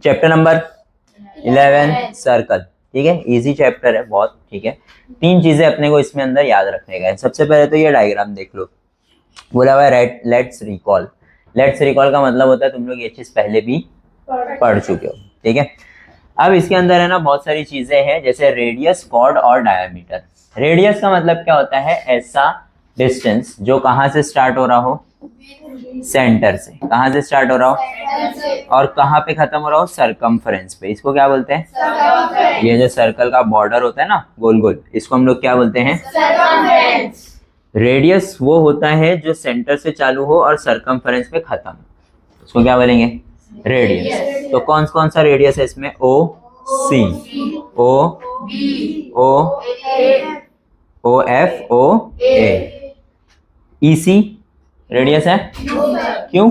Chapter number 11 circle. ठीक है, easy chapter है बहुत। ठीक है, 3 चीजें अपने को इसमें अंदर याद रखने का है। सबसे पहले तो ये डायग्राम देख लो, बोला हुआ है लेट्स रिकॉल। लेट्स रिकॉल का मतलब होता है तुम लोग ये चीज पहले भी पढ़ चुके हो। ठीक है, अब इसके अंदर है ना बहुत सारी चीजें हैं, जैसे रेडियस, कॉर्ड और डायमीटर। रेडियस का मतलब क्या होता है? ऐसा डिस्टेंस जो कहाँ से स्टार्ट हो रहा हो? सेंटर से। कहाँ से स्टार्ट हो रहा हो और कहाँ पे खत्म हो रहा हो? सरकमफ्रेंस पे। इसको क्या बोलते हैं? ये जो सर्कल का बॉर्डर होता है ना गोल गोल, इसको हम लोग क्या बोलते हैं? रेडियस वो होता है जो सेंटर से चालू हो और सरकमफ्रेंस पे खत्म, उसको क्या बोलेंगे? रेडियस। तो कौन कौन सा रेडियस है इसमें? ओ सी, ओ ओ ओ एफ, ओ ए। ई सी रेडियस है, क्यों?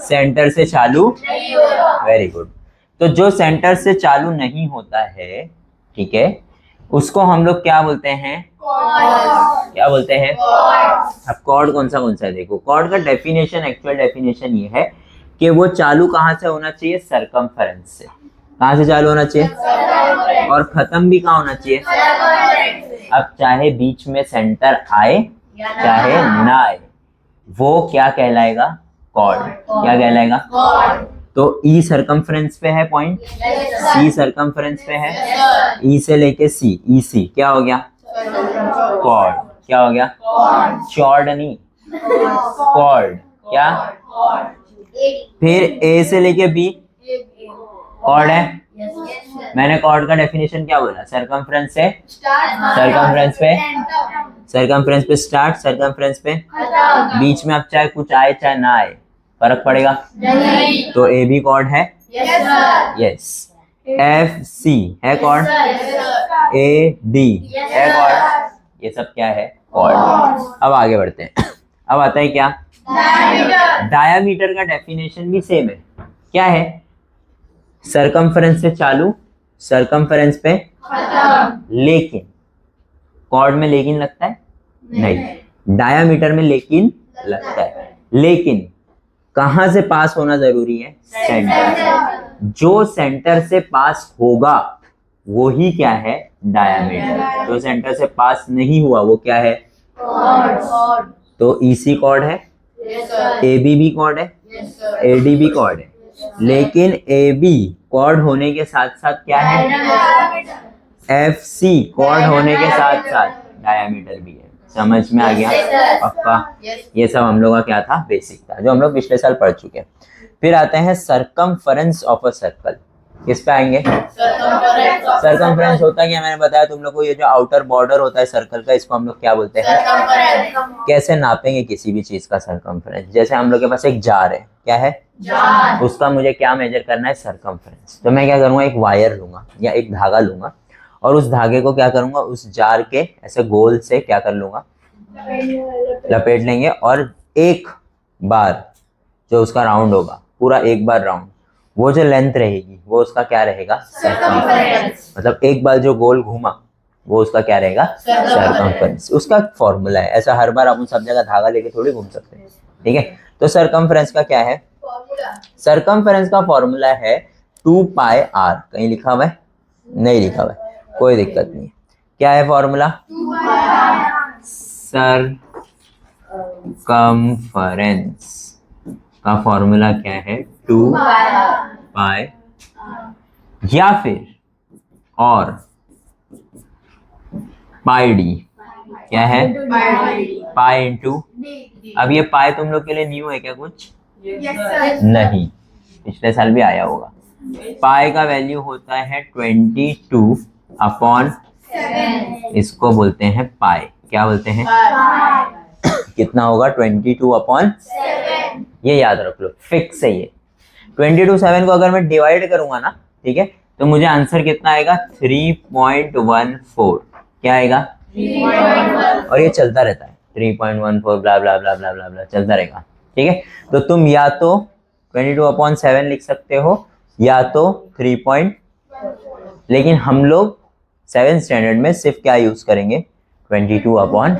सेंटर से चालू। Very good. तो जो सेंटर से चालू नहीं होता है, ठीक है, उसको हम लोग क्या बोलते हैं? क्या बोलते हैं? अब कॉर्ड कौन सा है? देखो, कॉर्ड का डेफिनेशन, एक्चुअल डेफिनेशन ये है कि वो चालू कहाँ से होना चाहिए? सरकमफेरेंस से। कहाँ से चालू होना चाहिए और खत्म भी कहाँ होना चाहिए? अब चाहे बीच में सेंटर आए चाहे ना आए, वो क्या कहलाएगा? कॉर्ड। क्या कहलाएगा? तो ई सरकमफ्रेंस पे है पॉइंट, सी सरकमफ्रेंस पे है, ई से लेके सी, ई सी क्या हो गया? कॉर्ड। क्या हो गया? चॉर्ड नहीं, कॉर्ड। क्या? फिर ए से लेके बी कॉर्ड है। मैंने कॉर्ड का डेफिनेशन क्या बोला? सरकमफ्रेंस से, सरकमफ्रेंस पे, सरकमफ्रेंस पे स्टार्ट, सरकमफ्रेंस पे बीच में। अब चाहे कुछ आए चाहे ना आए, फर्क पड़ेगा नहीं। तो ए बी कॉर्ड है, यस। एफ सी है कॉर्ड, ए डी है कॉर्ड, ये सब क्या है? कॉर्ड। अब आगे बढ़ते हैं। अब आता है क्या? डायामीटर का डेफिनेशन भी सेम है। क्या है? सरकमफ्रेंस से चालू, सरकमफ्रेंस पे लेकिन। कॉर्ड में लेकिन लगता है? नहीं। डायामीटर में लेकिन लगता है, लेकिन कहां से पास होना जरूरी है? सेंटर। जो सेंटर से पास होगा वो ही क्या है? डायामीटर। जो सेंटर से पास नहीं हुआ वो क्या है? कॉर्ड। तो ईसी कॉर्ड है, ए बी भी कॉर्ड है, ए डी भी कॉर्ड है, लेकिन ए बी कॉर्ड होने के साथ साथ क्या है? एफ सी कॉर्ड होने के साथ साथ डायामीटर भी है। समझ में आ गया? पक्का? ये सब हम लोग का क्या था? बेसिक था, जो हम लोग पिछले साल पढ़ चुके हैं। फिर आते हैं सरकमफेरेंस ऑफ अ सर्कल। किस पे आएंगे? सरकमफेरेंस होता है क्या? मैंने बताया तुम लोग को, ये जो आउटर बॉर्डर होता है सर्कल का, इसको हम लोग क्या बोलते हैं? कैसे नापेंगे किसी भी चीज का सरकमफेरेंस? जैसे हम लोग के पास एक जार है, क्या है? जार। उसका मुझे क्या मेजर करना है? सरकमफेरेंस। तो मैं क्या करूंगा? एक वायर लूंगा या एक धागा लूंगा और उस धागे को क्या करूंगा? उस जार के ऐसे गोल से क्या कर लूंगा? लपेट लेंगे, और एक बार जो उसका राउंड होगा, पूरा एक बार राउंड, वो जो लेंथ रहेगी वो उसका क्या रहेगा? सरकमफेरेंस। मतलब एक बार जो गोल घूमा वो उसका क्या रहेगा? सरकमफेरेंस। उसका फॉर्मूला है, ऐसा हर बार अपन सब जगह धागा लेके थोड़ी घूम सकते हैं। ठीक है, तो सरकमफेरेंस का क्या है? सरकमफेरेंस का फॉर्मूला है 2 पाई आर। कहीं लिखा हुआ है? नहीं लिखा हुआ है, कोई दिक्कत नहीं। क्या है फॉर्मूला? सरकमफेरेंस का फॉर्मूला क्या है? 2 पाई, या फिर और पाई डी। क्या है? Pi into. अब ये पाई तुम लोग के लिए न्यू है क्या कुछ? नहीं, पिछले साल भी आया होगा। पाई का वैल्यू होता है 22/7। इसको बोलते हैं पाई। क्या बोलते हैं? कितना होगा? 22/7। ये याद रख लो, फिक्स है ये। 22/7 को अगर मैं डिवाइड करूंगा ना, ठीक है, तो मुझे आंसर कितना आएगा? 3.14। क्या आएगा? 3.14। और ये चलता रहता है, 3.14 ब्ला ब्ला ब्ला ब्ला ब्ला ब्ला चलता रहेगा। ठीक है, तो तुम या तो 22/7 लिख सकते हो या तो 3. लेकिन हम लोग 7th स्टैंडर्ड में सिर्फ क्या यूज करेंगे? 22/7।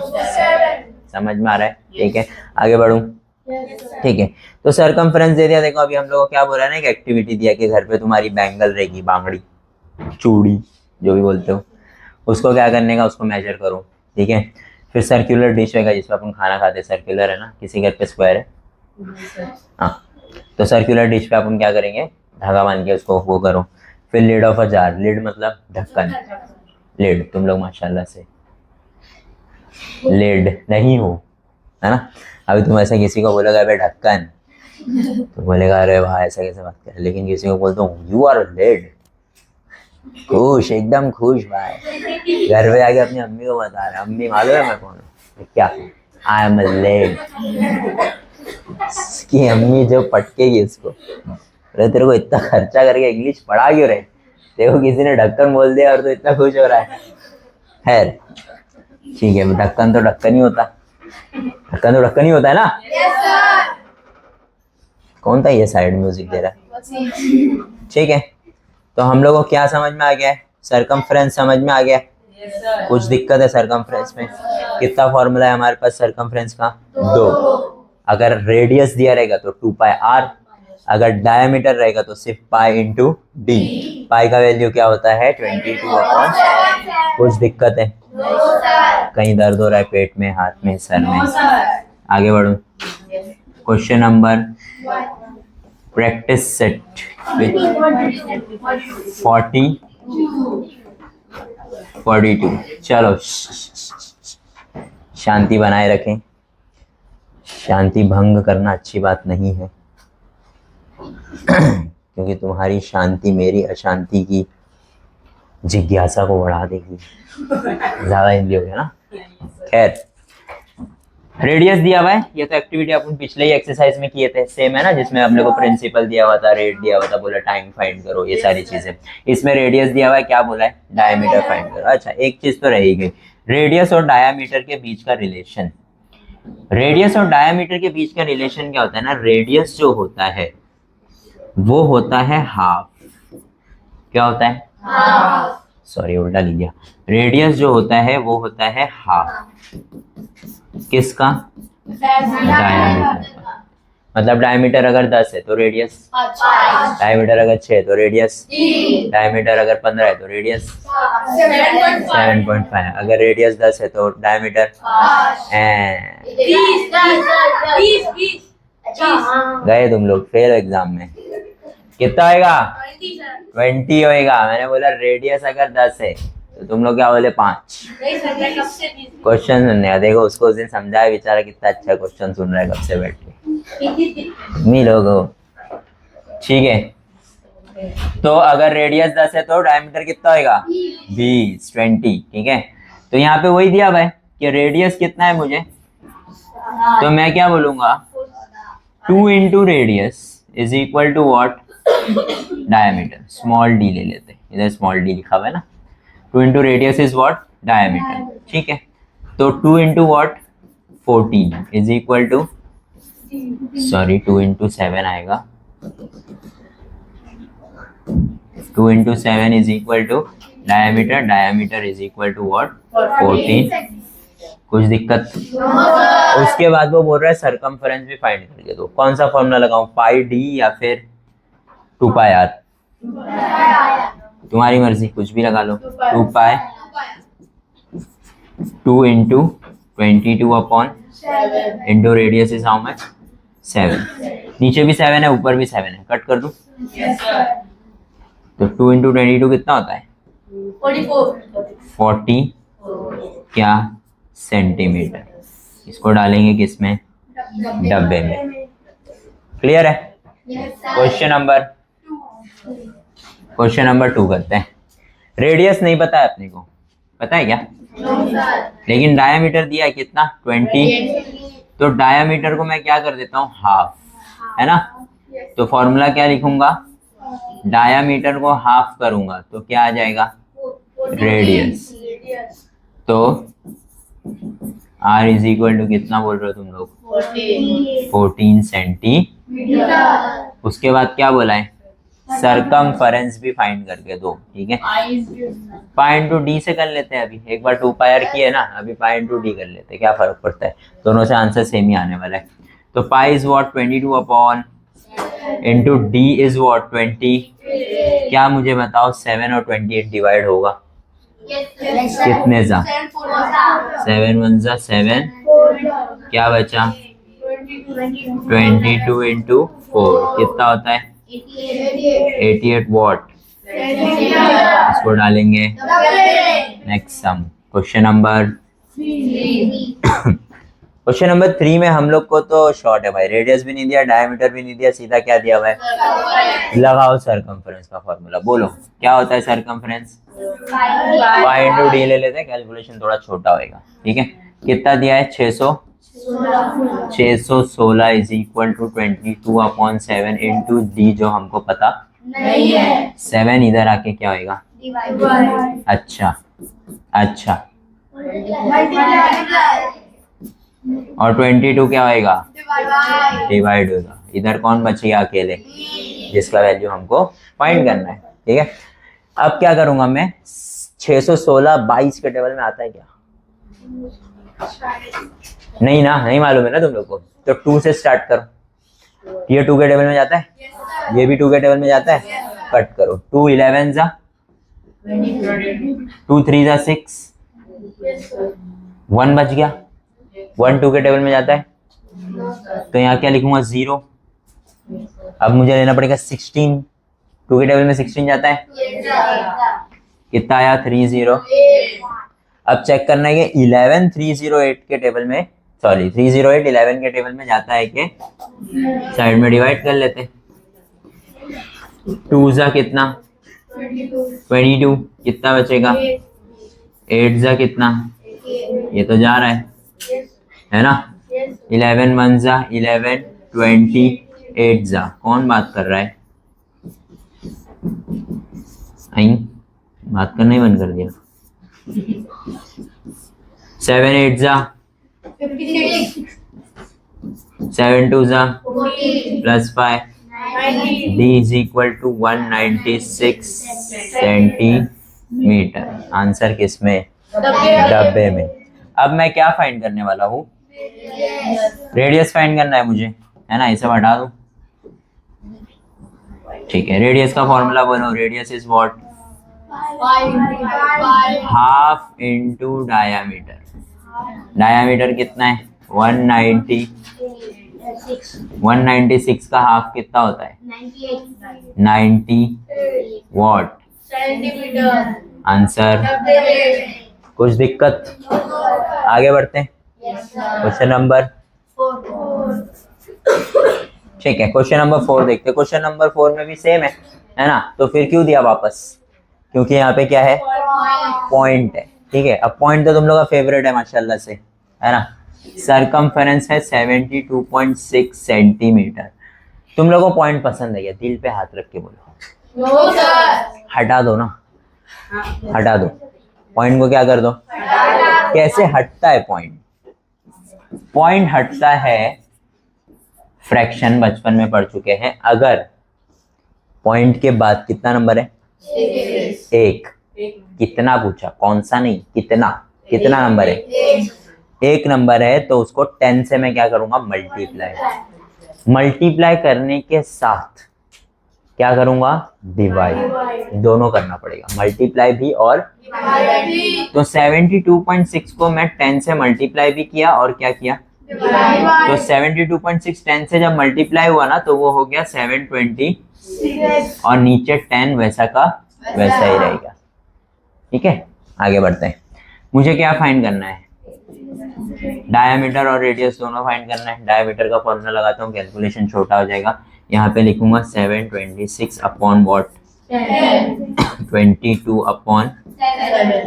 समझ में आ रहा है? ठीक है, आगे बढ़ूं। ठीक है, तो सरकमफ्रेंस दे दिया। देखो अभी हम लोग को क्या बोला है ना, एक एक्टिविटी दिया कि घर पे तुम्हारी बैंगल रहेगी, बांगड़ी, चूड़ी, जो भी बोलते हो, उसको क्या करने का, उसको मेजर करो। ठीक है, फिर सर्कुलर डिश रहेगा जिसमें अपन खाना खाते हैं, सर्कुलर है ना, किसी घर पे स्क्वायर है, हाँ, तो सर्कुलर डिश पे अपन क्या करेंगे, धागा बांध के उसको वो करो। फिर lid of a jar, lid मतलब ढक्कन, लिड, तुम लोग माशाल्लाह से लिड नहीं हो, है ना। अभी तुम ऐसे किसी को बोलोगे अबे ढक्कन, तो बोलेगा अरे वाह ऐसा कैसे बात कर, लेकिन किसी को बोलता हूँ यू आर लिड, खुश, एकदम खुश भाई, घर पे आके अपनी अम्मी को बता रहा, अम्मी मालूम है मैं कौन हूँ, क्या, आई एम लिड। की अम्मी जो पटकेगी उसको, अरे तेरे को इतना खर्चा करके इंग्लिश पढ़ा क्यों रहे, देखो किसी ने ढक्कन बोल दिया और तो इतना खुश हो रहा है। खैर ठीक है, ढक्कन तो ढक्कन ही होता, ढक्कन तो ढक्कन ही होता है ना। कौन था ये साइड म्यूजिक दे रहा है। ठीक है, तो हम लोगों को क्या समझ में आ गया है, सरकमफ्रेंस समझ में आ गया। कुछ दिक्कत है सरकमफ्रेंस में, कितना फॉर्मूला है हमारे पास सरकमफ्रेंस का, 2। अगर रेडियस दिया रहेगा तो 2πr, अगर डायमीटर रहेगा तो सिर्फ पाई इंटू डी। पाई का वैल्यू क्या होता है, 22/। कुछ दिक्कत है, कहीं दर्द हो रहा है पेट में, हाथ में, सर में, आगे बढ़ो। Question number, practice set with 42। चलो शांति बनाए रखें, शांति भंग करना अच्छी बात नहीं है क्योंकि तुम्हारी शांति मेरी अशांति की जिज्ञासा को बढ़ा देगी। ज्यादा हिंदी हो गया ना। खैर, रेडियस दिया हुआ है, ये तो एक्टिविटी अपन पिछले ही एक्सरसाइज में किए थे, सेम है ना, जिसमें हम लोग को प्रिंसिपल दिया हुआ था, रेट दिया हुआ था, बोला टाइम फाइंड करो, ये सारी चीजें। इसमें रेडियस दिया हुआ है, क्या बोला है, डायमीटर फाइंड करो। अच्छा, एक चीज तो रह ही गई, रेडियस और डायमीटर के बीच का रिलेशन। रेडियस और डायमीटर के बीच का रिलेशन क्या होता है ना, रेडियस जो होता है वो होता है हाफ। क्या होता है, हाफ, सॉरी उल्टा लिख दिया। रेडियस जो होता है वो होता है हाफ, किसका, डायमीटर का। मतलब डायमीटर अगर 10 है तो रेडियस 5, डायमीटर अगर 6 तो रेडियस 3, डायमीटर अगर 15 है तो रेडियस 7.5, अगर रेडियस 10 है तो डायमीटर 5। गए तुम लोग, फेल एग्जाम में। कितना होएगा, 20 होएगा। मैंने बोला रेडियस अगर 10 है तो तुम लोग क्या बोले, 5। क्वेश्चन सुनने का, देखो उसको उस दिन समझाया, बेचारा कितना अच्छा क्वेश्चन सुन रहा है कब से बैठ के, मी लोगो। ठीक है, तो अगर रेडियस 10 है तो डायमीटर कितना होएगा, 20, 20। ठीक है, तो यहाँ पे वही दिया भाई कि रेडियस कितना है मुझे, तो मैं क्या बोलूंगा, 2 into radius is equal to what, diameter. Small D ले लेते हैं, इधर स्मॉल डी लिखा हुआ है ना। 2 into radius is what, diameter. ठीक है, तो 2 into what, 14 is equal to, sorry 2 into 7 आएगा, 2 into 7 is equal to diameter, diameter is equal to what, 14। कुछ दिक्कत, उसके बाद वो बोल रहा है सरकमफरेंस भी फाइंड करके दो। कौन सा फॉर्मूला लगाऊं, पाई डी या फिर 2πr, तुम्हारी मर्जी, कुछ भी लगा लो। 2π, 2 into 22/, into radius is how much, 7। नीचे भी 7 है, ऊपर भी 7 है, कट कर दूं। तो 2 इंटू 22 कितना होता है, 40 क्या, सेंटीमीटर। इसको डालेंगे किसमें, डब्बे में। क्लियर है। क्वेश्चन नंबर 2 करते हैं। रेडियस नहीं पता है अपने को, पता है क्या, लेकिन डायमीटर दिया है कितना, 20। तो डायमीटर को मैं क्या कर देता हूँ, हाफ, है ना। तो फॉर्मूला क्या लिखूंगा, डायमीटर को हाफ करूंगा तो क्या आ जाएगा, रेडियस। तो r इज इक्वल टू कितना बोल रहे हो तुम लोग, 14 सेंटीमीटर। उसके बाद क्या बोला है, सरकमफरेंस भी फाइंड करके दो। ठीक है, पाई इंटू डी से कर लेते हैं। अभी एक बार 2πr की है ना, अभी पाई इंटू डी कर लेते हैं, क्या फर्क पड़ता है, दोनों से आंसर सेम ही आने वाला है। तो pi is what 22 upon into D is what 20। क्या मुझे बताओ 7 और 28 डिवाइड होगा कितने जा? 7 1 जा 7, क्या बचा 22 इंटू 4 कितना होता है 88 वॉट। इसको डालेंगे next sum question number question number 3 में हम लोग को तो शॉर्ट है भाई, रेडियस भी नहीं दिया, डायमीटर भी नहीं दिया, सीधा क्या दिया हुआ है? लगाओ सरकमफ्रेंस का फॉर्मूला, बोलो क्या होता है सरकमफ्रेंस? पाई इंटू डी ले लेते हैं, कैलकुलेशन थोड़ा छोटा होएगा, ठीक है। कितना दिया है 616 is equal to 22 upon 7 into D जो हमको पता नहीं है। 7 इधर आके क्या होएगा? अच्छा अच्छा, और 22 क्या होएगा? डिवाइड होगा। इधर कौन बचेगा अकेले? जिसका वैल्यू हमको फाइंड करना है, ठीक है। अब क्या करूंगा मैं, 616 22 के टेबल में आता है क्या? नहीं ना, नहीं मालूम है ना तुम लोग को, तो 2 से स्टार्ट करो। ये 2 के टेबल में जाता है, ये भी 2 के टेबल में जाता है, कट करो। 2 11 जा 2 3 जा 6, 1 बच गया। 1 2 के टेबल में जाता है, तो यहाँ क्या लिखूंगा 0। अब मुझे लेना पड़ेगा 16, 2 के टेबल में 16 जाता है, कितना आया 30। अब चेक करना है कि 11 308 के टेबल में, सॉरी 308 11 के टेबल में जाता है कि साइड में डिवाइड कर लेते। 2 जा कितना 22, कितना बचेगा 8 जा कितना, ये तो जा रहा है ना। 11 1 जा 11, 28 जा, कौन बात कर रहा है? आई बात करना ही बंद कर दिया। 7 8 जा 7 2 जा plus 5, D is equal to 196 centimetre. Answer किस में? डब्बे में। अब मैं क्या फाइंड करने वाला हूँ? रेडियस फाइंड करना है मुझे, है ना। इसे हटा दूं, ठीक है। रेडियस का फॉर्मूला बनो, radius is what? Half into diameter. Diameter कितना है 196 का हाफ कितना होता है 90 वॉट सेंटीमीटर। आंसर कुछ दिक्कत? आगे बढ़ते हैं क्वेश्चन नंबर, ठीक है। क्वेश्चन नंबर 4 देखते हैं। क्वेश्चन नंबर 4 में भी सेम है ना। तो फिर क्यों दिया वापस? क्योंकि यहाँ पे क्या है? पॉइंट है, ठीक है। अब पॉइंट तो तुम लोग का फेवरेट है माशाल्लाह से, है ना। सरकमफेरेंस है 72.6 सेंटीमीटर। तुम लोगों को पॉइंट पसंद है क्या? दिल पे हाथ रख के बोलो। No sir. हटा दो ना, हटा दो पॉइंट को, क्या कर दो? कैसे हटता है पॉइंट? पॉइंट हटता है, फ्रैक्शन बचपन में पढ़ चुके हैं। अगर पॉइंट के बाद कितना नंबर है? एक। कितना पूछा, कौन सा नहीं, कितना। कितना नंबर है? एक नंबर है, तो उसको 10 से मैं क्या करूंगा? मल्टीप्लाई। मल्टीप्लाई करने के साथ क्या करूंगा? डिवाइड। दोनों करना पड़ेगा, मल्टीप्लाई भी और डिवाइड। तो 72.6 को मैं 10 से मल्टीप्लाई भी किया और क्या किया? तो 72.6 10 से जब मल्टीप्लाई हुआ ना, तो वो हो गया 720 और नीचे 10 वैसा का वैसा ही रहेगा, ठीक है। आगे बढ़ते हैं। मुझे क्या फाइंड करना है? डायमीटर और रेडियस दोनों फाइंड करना है। डायमीटर का फॉर्मूला लगाता हूँ, कैलकुलेशन छोटा हो जाएगा। यहाँ पे लिखूंगा 726 upon what 22 upon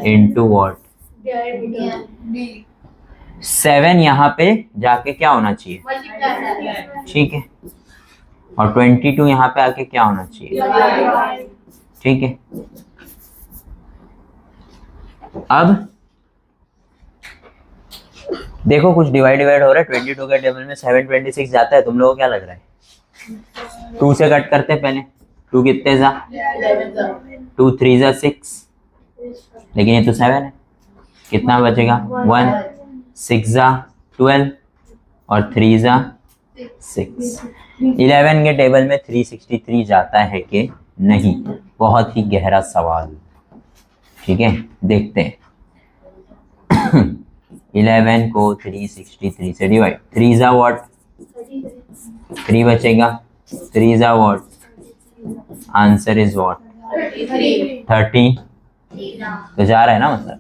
into what 7। यहाँ पे जाके क्या होना चाहिए? ठीक है। और 22 यहाँ पे आके क्या होना चाहिए? ठीक है। अब देखो कुछ डिवाइड हो रहा है। 22 के टेबल में 726 जाता है, तुम लोगों को क्या लग रहा है? 2 से कट करते हैं पहले। 2 कितने जा? 2 3 जा 6, लेकिन ये तो 7 है, कितना बचेगा? 1 6 जा 12 और 3 जा 6। 11 के टेबल में 363 जाता है कि नहीं? बहुत ही गहरा सवाल। ठीक है, देखते हैं। 11 को 363 से डिवाइड, 3 जा व्हाट, 3 बचेगा, 3 जा व्हाट, आंसर इज व्हाट 30। तो जा रहा है ना, मतलब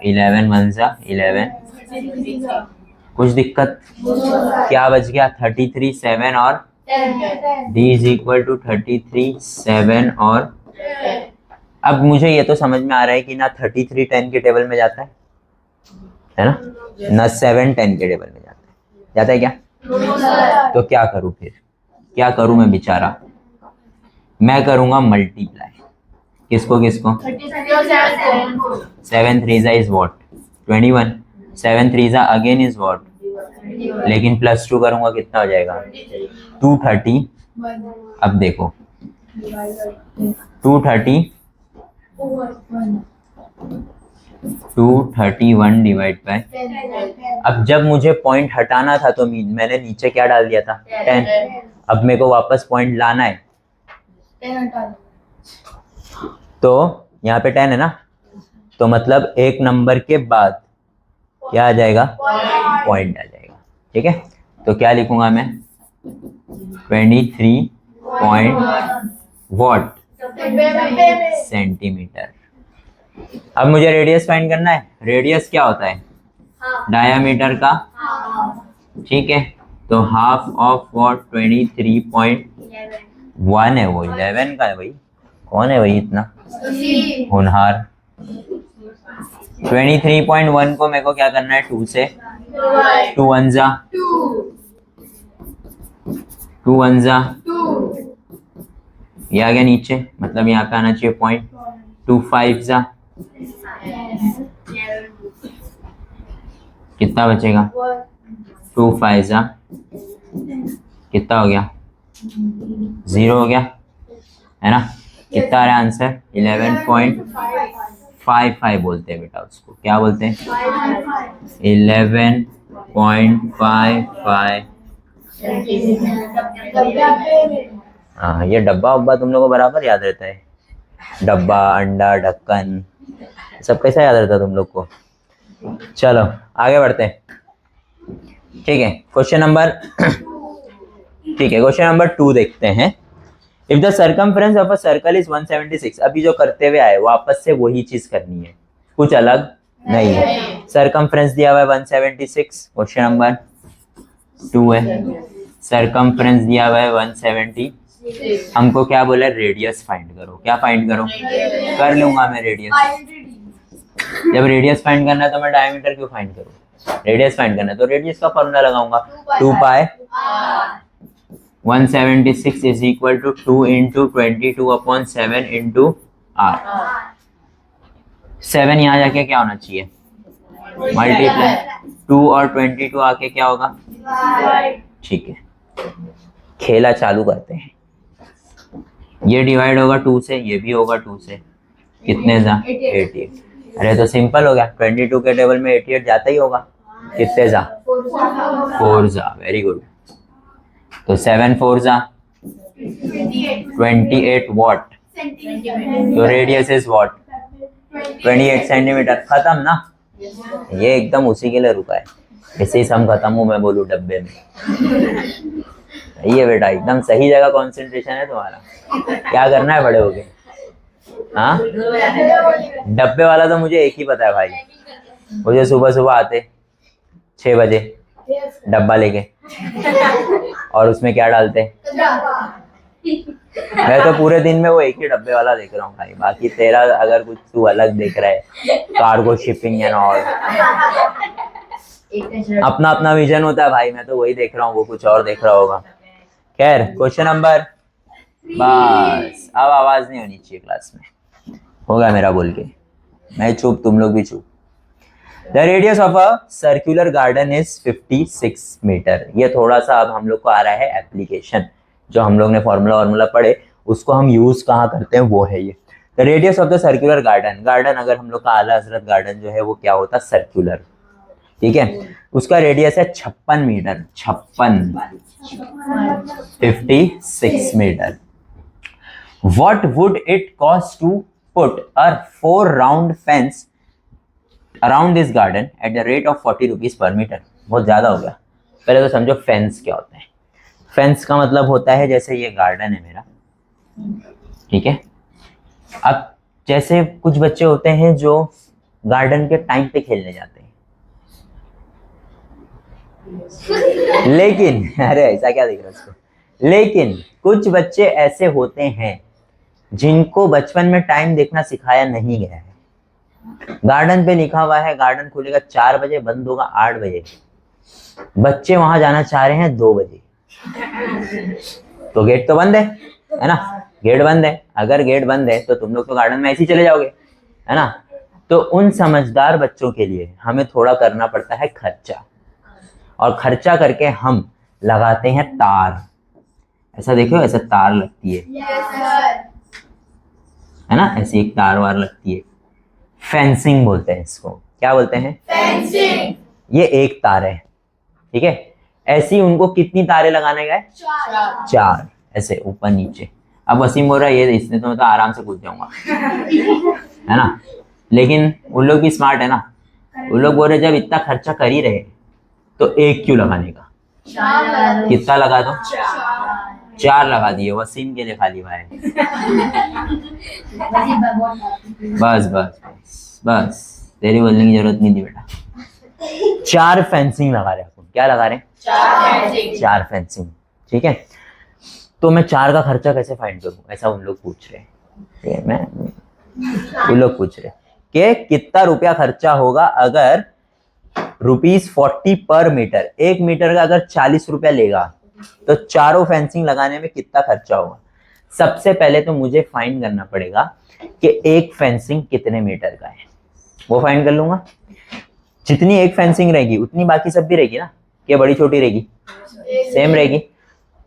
11 1 जा 11। कुछ दिक्कत? क्या बच गया? 33 7 और d इज इक्वल टू 33 7 और। अब मुझे ये तो समझ में आ रहा है कि ना 33 10 के टेबल में जाता है ना, ना 7 10 के टेबल में जाता है क्या? तो क्या करूं फिर? क्या करूं मैं बेचारा? मैं करूंगा मल्टीप्लाई। किसको किसको? 7 3 is what 21, 7 3 again is what, लेकिन +2 करूंगा कितना हो जाएगा? 230। अब देखो 231 डिवाइड बाय। अब जब मुझे पॉइंट हटाना था तो मैंने नीचे क्या डाल दिया था? 10। अब मेरे को वापस पॉइंट लाना है तो यहाँ पे 10 है ना, तो मतलब एक नंबर के बाद क्या आ जाएगा? पॉइंट आ जाएगा। ठीक है, तो क्या लिखूंगा मैं? 23 पॉइंट वॉट सेंटीमीटर। अब मुझे रेडियस फाइंड करना है। रेडियस क्या होता है? डायामीटर का। ठीक है, तो हाफ ऑफ वॉट 23.1 है, वो 11 का है भाई। कौन है भाई इतना होनहार? 23.1 को मेरे को क्या करना है? 2 से 2 1 जा 2 1 जा, ये आ गया नीचे, मतलब यहाँ पे आना चाहिए पॉइंट। 2 5 जा, कितना बचेगा? 2 5 जा, कितना हो गया? 0 हो गया, है ना? कितना आ रहा है आंसर? 11.55 बोलते हैं बेटा उसको। क्या बोलते हैं? 11.55। हाँ, ये डब्बा उब्बा तुम लोगों को बराबर याद रहता है? डब्बा, अंडा, ढक्कन, सब कैसा याद रहता है तुम लोग को? चलो आगे बढ़ते हैं। ठीक है, क्वेश्चन नंबर ठीक है, क्वेश्चन नंबर 2 देखते हैं। If the circumference of a circle is 176। अभी जो करते हुए आए वापस से वही चीज करनी है, कुछ अलग नहीं है। सर्कमफ्रेंस दिया हुआ है 176, क्वेश्चन नंबर 2 है। सर्कमफ्रेंस दिया हुआ है 176। हमको क्या बोला? रेडियस फाइंड करो। क्या फाइंड करो? कर लूंगा मैं रेडियस। जब रेडियस फाइंड करना है तो मैं डायमीटर क्यों फाइंड करूँ? रेडियस फाइंड करना है तो रेडियस का फॉर्मूला लगाऊंगा, 2 pi 176 is equal to 2 into 22/7 into r। 7 यहाँ जाके क्या होना चाहिए? मल्टीप्लाई। 2 और 22 आके क्या होगा? ठीक है, खेला चालू करते हैं। ये डिवाइड होगा 2 से, ये भी होगा 2 से, कितने जा? 88। अरे तो सिंपल हो गया, 22 के टेबल में 88 जाता ही होगा। कितने जा? 4 जा, वेरी गुड। तो 7 4 जा 28 वॉट, तो रेडियस इज वॉट 28 सेंटीमीटर। खत्म ना? ये एकदम उसी के लिए रुका है, ऐसे ही सम खत्म हूँ मैं बोलूँ डब्बे में। ये बेटा एकदम सही जगह कंसंट्रेशन है तुम्हारा। क्या करना है बड़े हो गए? हाँ, डब्बे वाला तो मुझे एक ही पता है भाई, मुझे सुबह सुबह आते 6 बजे डब्बा लेके, और उसमें क्या डालते? मैं तो पूरे दिन में वो एक ही डब्बे वाला देख रहा हूँ भाई। बाकी तेरा अगर कुछ तू अलग देख रहा है, कार्गो शिपिंग एंड ऑल, अपना अपना विजन होता है भाई। मैं तो वही देख रहा हूँ, वो कुछ और देख रहा होगा। खैर, क्वेश्चन नंबर, बस अब आवाज नहीं होनी चाहिए क्लास में। होगा मेरा बोल के, मैं चुप, तुम लोग भी चुप। The radius of a circular garden is 56 metre. ये थोड़ा सा अब हम लोग को आ रहा है एप्लीकेशन, जो हम लोग ने फॉर्मूला पढ़े उसको हम यूज कहाँ करते हैं वो है ये। The radius of the circular garden. Garden अगर हम लोग का आला हजरत गार्डन जो है वो क्या होता? सर्कुलर। ठीक है, उसका रेडियस है 56 metre, 56 metre. What would it cost to put a 4 round fence around this garden at the rate of 40 rupees per meter? बहुत ज्यादा हो गया। पहले तो समझो फेंस क्या होता है। फेंस का मतलब होता है जैसे ये गार्डन है मेरा, ठीक है। अब जैसे कुछ बच्चे होते हैं जो गार्डन के टाइम पे खेलने जाते हैं, लेकिन अरे ऐसा क्या दिख रहा है उसको, लेकिन कुछ बच्चे ऐसे होते हैं जिनको बचपन में टाइम देखना सिखाया नहीं गया है। गार्डन पे लिखा हुआ है गार्डन खुलेगा 4 बजे, बंद होगा 8 बजे, बच्चे वहां जाना चाह रहे हैं 2 बजे, तो गेट तो बंद है ना, गेट बंद है। अगर गेट बंद है तो तुम लोग तो गार्डन में ऐसे ही चले जाओगे, है ना। तो उन समझदार बच्चों के लिए हमें थोड़ा करना पड़ता है खर्चा, और खर्चा करके हम लगाते हैं तार। ऐसा देखो, ऐसा तार लगती है, है ना, ऐसी एक तार वार लगती है। फेंसिंग बोलते हैं इसको। क्या बोलते हैं? फेंसिंग। ये एक तार है, ठीक है। ऐसी उनको कितनी तारें लगाने गए? 4, ऐसे ऊपर नीचे। अब वसीम बोल रहा है ये इसने तो मैं तो आराम से कूद जाऊंगा, है ना, लेकिन उन लोग भी स्मार्ट है ना, उन लोग बोल रहे जब इतना खर्चा कर ही रहे तो एक क्यों लगाने का, कितना लगा दो? 4 लगा दिए, वसीम के लिए खाली भाई। बस बस बस बस, तेरी बोलने की जरूरत नहीं थी बेटा। 4 फेंसिंग लगा रहे हैं। क्या लगा रहे हैं? 4 फेंसिंग, ठीक है। तो मैं 4 का खर्चा कैसे फाइंड करूं, ऐसा उन लोग पूछ रहे हैं। उन लोग पूछ रहे कि कितना रुपया खर्चा होगा अगर ₹40 पर मीटर, 1 मीटर का अगर 40 रुपया लेगा तो चारों फेंसिंग लगाने में कितना खर्चा होगा। सबसे पहले तो मुझे फाइंड करना पड़ेगा कि एक फेंसिंग कितने मीटर का है, वो फाइंड कर लूंगा। जितनी एक फेंसिंग रहेगी उतनी बाकी सब भी रहेगी ना, क्या बड़ी छोटी रहेगी? सेम रहेगी।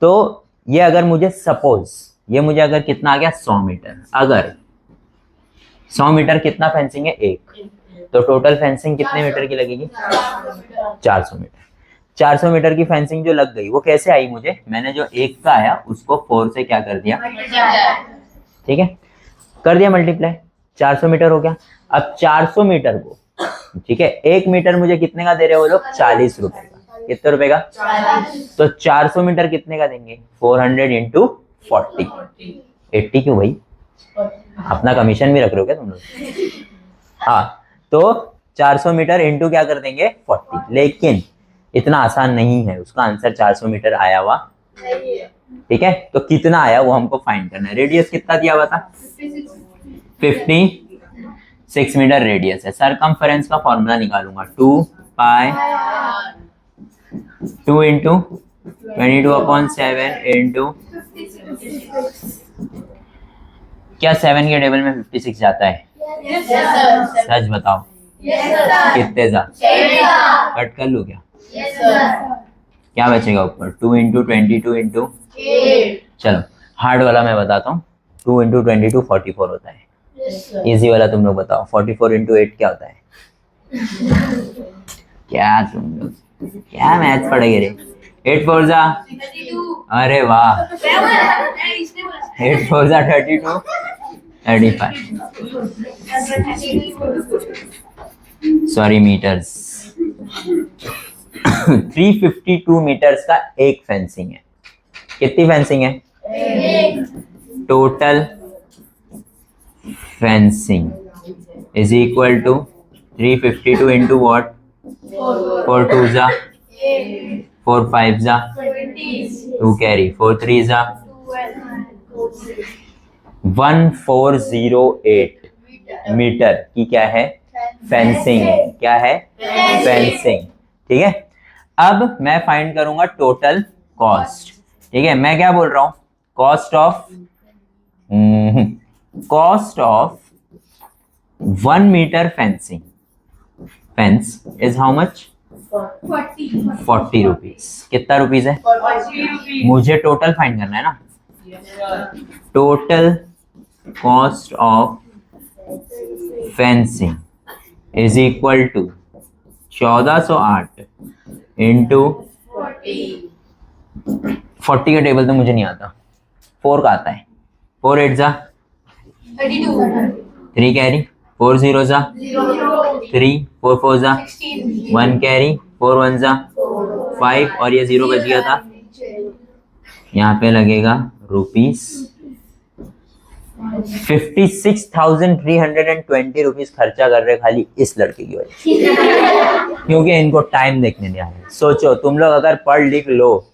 तो ये अगर मुझे सपोज ये मुझे अगर कितना आ गया 100 मीटर, अगर 100 मीटर कितना फेंसिंग है? एक, तो टोटल फेंसिंग कितने मीटर की लगेगी? 400 मीटर। 400 मीटर की फेंसिंग जो लग गई वो कैसे आई मुझे? मैंने जो एक का आया उसको 4 से क्या कर दिया, ठीक है, कर दिया मल्टीप्लाई, 400 मीटर हो गया। अब 400 मीटर को, ठीक है, 1 मीटर मुझे कितने का दे रहे हो वो लोग? 40 रुपए का। कितने रुपए का? 40। तो 400 मीटर कितने का देंगे? 400 इंटू 40। 80 क्यों भाई, अपना कमीशन भी रख रहे हो क्या तुम लोग? हाँ, तो 400 मीटर इंटू क्या कर देंगे? 40। लेकिन इतना आसान नहीं है, उसका आंसर 400 मीटर आया हुआ, ठीक है। तो कितना आया वो हमको फाइंड करना है। रेडियस कितना दिया हुआ था? 56 मीटर रेडियस है। सरकमफेरेंस का फॉर्मूला निकालूंगा, 2 पाई 2 इंटू 22/7 इंटू, क्या 7 के टेबल में 56 जाता है? सच बताओ, कितने जा? कट कर लूं क्या? क्या बचेगा ऊपर? 2 इंटू 22 इंटू, चलो हार्ड वाला मैं बताता हूँ। 2 इंटू 22 44 होता है। इजी वाला तुम लोग बताओ, 44 इंटू 8 क्या होता है? क्या तुम लोग क्या मैथ पढ़ेगे रे? 8 4 जा, अरे वाह, 8 4 जा 32, 35, सॉरी मीटर्स। 352 मीटर्स का एक फेंसिंग है। कितनी फेंसिंग है? Total fencing is equal to 352 into what? 4 2 जा, 4 5 जा, 2 कैरी, 4 3 जा, 1408 मीटर की क्या है? फेंसिंग है। क्या है? फेंसिंग, ठीक है। अब मैं फाइंड करूंगा टोटल कॉस्ट, ठीक है। मैं क्या बोल रहा हूं? Cost of 1 metre fencing fence is how much? 40 rupees. कितना रुपीज है? 40। मुझे टोटल फाइंड करना है ना। Total cost of fencing is equal to 1408 into 40 का टेबल तो मुझे नहीं आता, 4 का आता है। 4 8 जा 3 कैरी, 4 0 जा 3, 4 4 जा 1 कैरी, 4 1 जा 5 और ये 0 बच गया था। यहाँ पे लगेगा ₹56,320 रुपीज खर्चा कर रहे खाली इस लड़के की वजह से, क्योंकि इनको टाइम देखने नहीं आया। सोचो तुम लोग अगर पढ़ लिख लो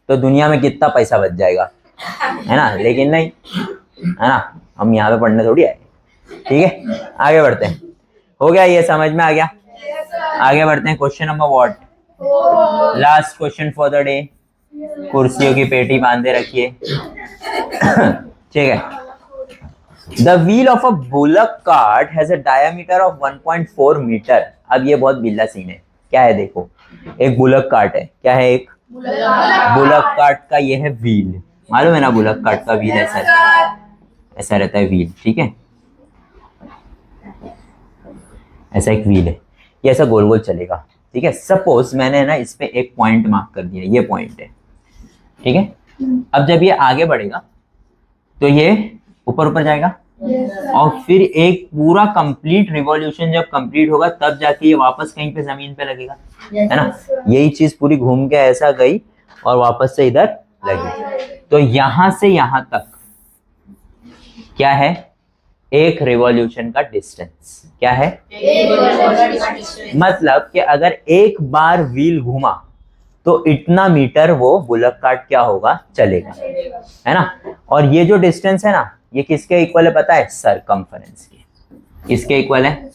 तो दुनिया में कितना पैसा बच जाएगा, है ना, लेकिन नहीं, है ना, हम यहाँ पे पढ़ने थोड़ी आए। ठीक है, आगे बढ़ते हैं। हो गया, ये समझ में आ गया। आगे बढ़ते हैं। Question number what, last question for the day. कुर्सियों की पेटी बांधे रखिए। ठीक है। The wheel of a bullock cart has a diameter of 1.4 metre. अब ये बहुत बिल्ला सीन है। क्या है देखो, एक बुलक कार्ट है। क्या है? एक बुलक कार्ट का ये है व्हील। मालूम है ना, बुलक कार्ट का व्हील ऐसा रहता है व्हील। ठीक है, ऐसा एक व्हील है, ये ऐसा गोल गोल चलेगा। ठीक है, सपोज मैंने ना इस पे एक पॉइंट मार्क कर दिया, ये पॉइंट है। ठीक है, अब जब ये आगे बढ़ेगा तो ये ऊपर ऊपर जाएगा, और फिर एक पूरा कंप्लीट रिवॉल्यूशन जब कंप्लीट होगा तब जाके ये वापस कहीं पे जमीन पे लगेगा, है ना। यही चीज पूरी घूम के ऐसा गई और वापस से इधर लगी। तो यहां से यहां तक क्या है? एक रिवॉल्यूशन का डिस्टेंस। क्या है? मतलब कि अगर एक बार व्हील घूमा तो इतना मीटर वो बुलक कार्ट क्या होगा? चलेगा, है ना। और ये जो डिस्टेंस है ना, ये किसके इक्वल है पता है? सरकमफरेंस के। किसके इक्वल है?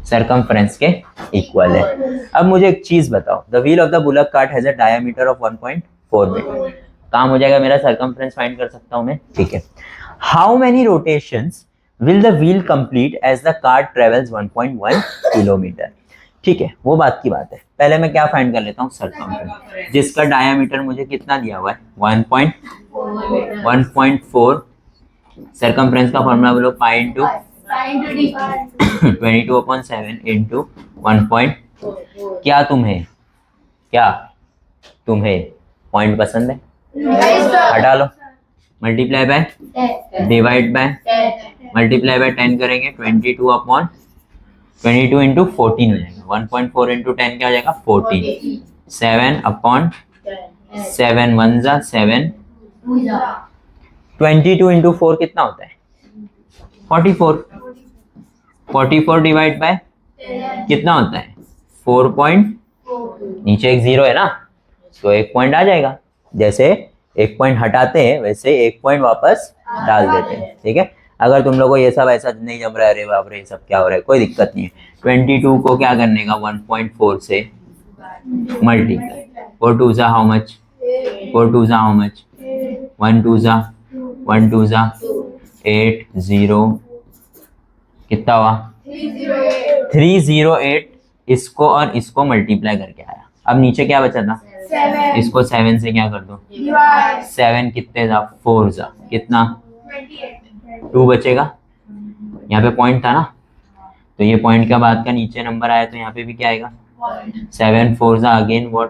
सरकमफरेंस के इक्वल है। अब मुझे एक चीज बताओ, the wheel of the bullock cart has a diameter of 1.4 metre. काम हो जाएगा मेरा, सरकमफरेंस फाइंड कर सकता हूं मैं। ठीक है, how many rotations will the wheel complete as the cart travels 1.1 kilometre. ठीक है, वो बात की बात है। पहले मैं क्या फाइंड कर लेता हूँ? सरकमफरेंस, जिसका डायमीटर मुझे कितना दिया हुआ है? 1.4। सरकमफरेंस का फॉर्मूला बोलो, पाई इंटू 22/7 इंटू 1. क्या तुम्हें पॉइंट पसंद है? हटा लो, multiply by divide by, multiply by 10 करेंगे 22 इंटू 14 हो जाएगा। 1.4 इंटू 10 क्या हो जाएगा? 14। 7/7 1 जा 7। 22 इंटू 4 कितना होता है? 44। 44 डिवाइड बाय कितना होता है? 4. नीचे एक 0 है ना, तो एक पॉइंट आ जाएगा। जैसे एक पॉइंट हटाते हैं वैसे एक पॉइंट वापस डाल देते हैं। ठीक है, अगर तुम लोगों को ये सब ऐसा नहीं जम रहा है, अरे बाप रे ये सब क्या हो रहा है, कोई दिक्कत नहीं है। 22 को क्या करने का? 1.4 से मल्टीप्लाई। 4 2 जा हाउ मच? 4 2 जा हाउ मच? 1 2 जा 8 0 कितना हुआ? 308। इसको और इसको मल्टीप्लाई करके आया। अब नीचे क्या बचा था? 7। इसको 7 से क्या कर दो? 7 कितने जा? 4 जा कितना? 2 बचेगा। यहाँ पे पॉइंट था ना, तो ये पॉइंट का बाद का नीचे नंबर आया, तो यहाँ पे भी क्या आएगा? 7 4 जा अगेन व्हाट?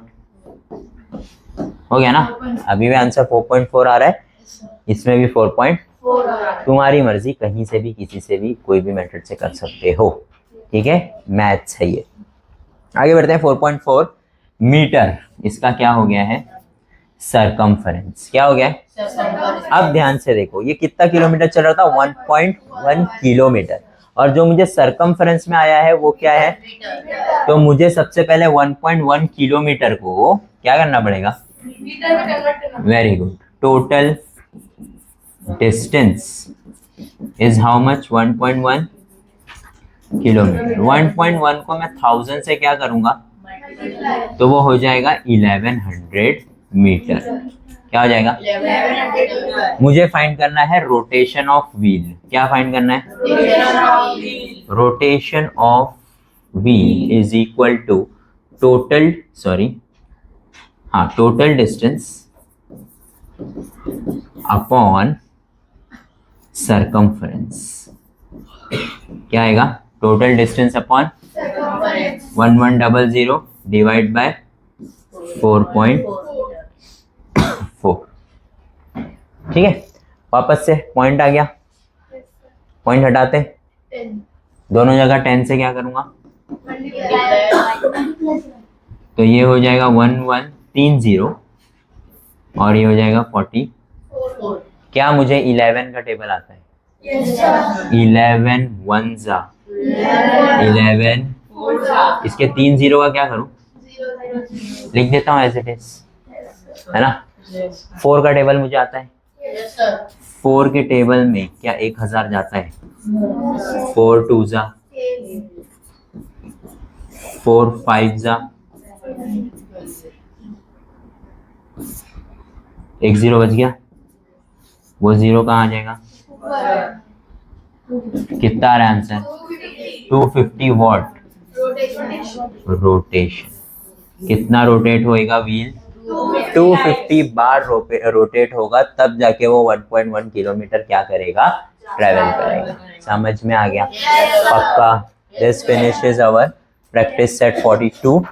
हो गया ना। अभी भी आंसर 4.4 आ रहा है, इसमें भी 4.4। तुम्हारी मर्जी, कहीं से भी किसी से भी कोई भी मेथड से कर सकते हो। ठीक है, मैथ्स है ये। आगे बढ़ते हैं। 4.4 मीटर, इसका क्या हो गया है? सरकमफरेंस। क्या हो गया है? अब ध्यान से देखो, ये कितना किलोमीटर चल रहा था? 1.1 किलोमीटर। और जो मुझे सरकमफरेंस में आया है वो क्या है? तो मुझे सबसे पहले 1.1 किलोमीटर को क्या करना पड़ेगा? Very good. Total distance is how much? 1.1 kilometre. 1.1 को मैं 1000 से क्या करूंगा? तो वो हो जाएगा 1100 मीटर। क्या हो जाएगा? 1100। मुझे फाइंड करना है रोटेशन ऑफ व्हील। क्या फाइंड करना है? Rotation of wheel is equal to total distance upon circumference. क्या आएगा? Total distance upon 1100 divide by 4.4। ठीक है, वापस से पॉइंट आ गया, पॉइंट हटाते, दोनों जगह 10 से क्या करूंगा, तो ये हो जाएगा 1130 और ये हो जाएगा 40। क्या मुझे 11 का टेबल आता है? 11 1 11, इसके 3 0 का क्या करूं, लिख देता हूँ एज इट इज, है ना। 4 का टेबल मुझे आता है, 4 के टेबल में क्या 1000 जाता है? 4 2 4 5 एक 0 बच गया, वो 0 कहाँ आ जाएगा, कितना आ रहा है आंसर? 250 what rotation. कितना रोटेट होएगा व्हील? 250 बार रोटेट होगा, तब जाके वो 1.1 किलोमीटर क्या करेगा, ट्रेवल करेगा। समझ में आ गया? पक्का। This finishes our practice set 42।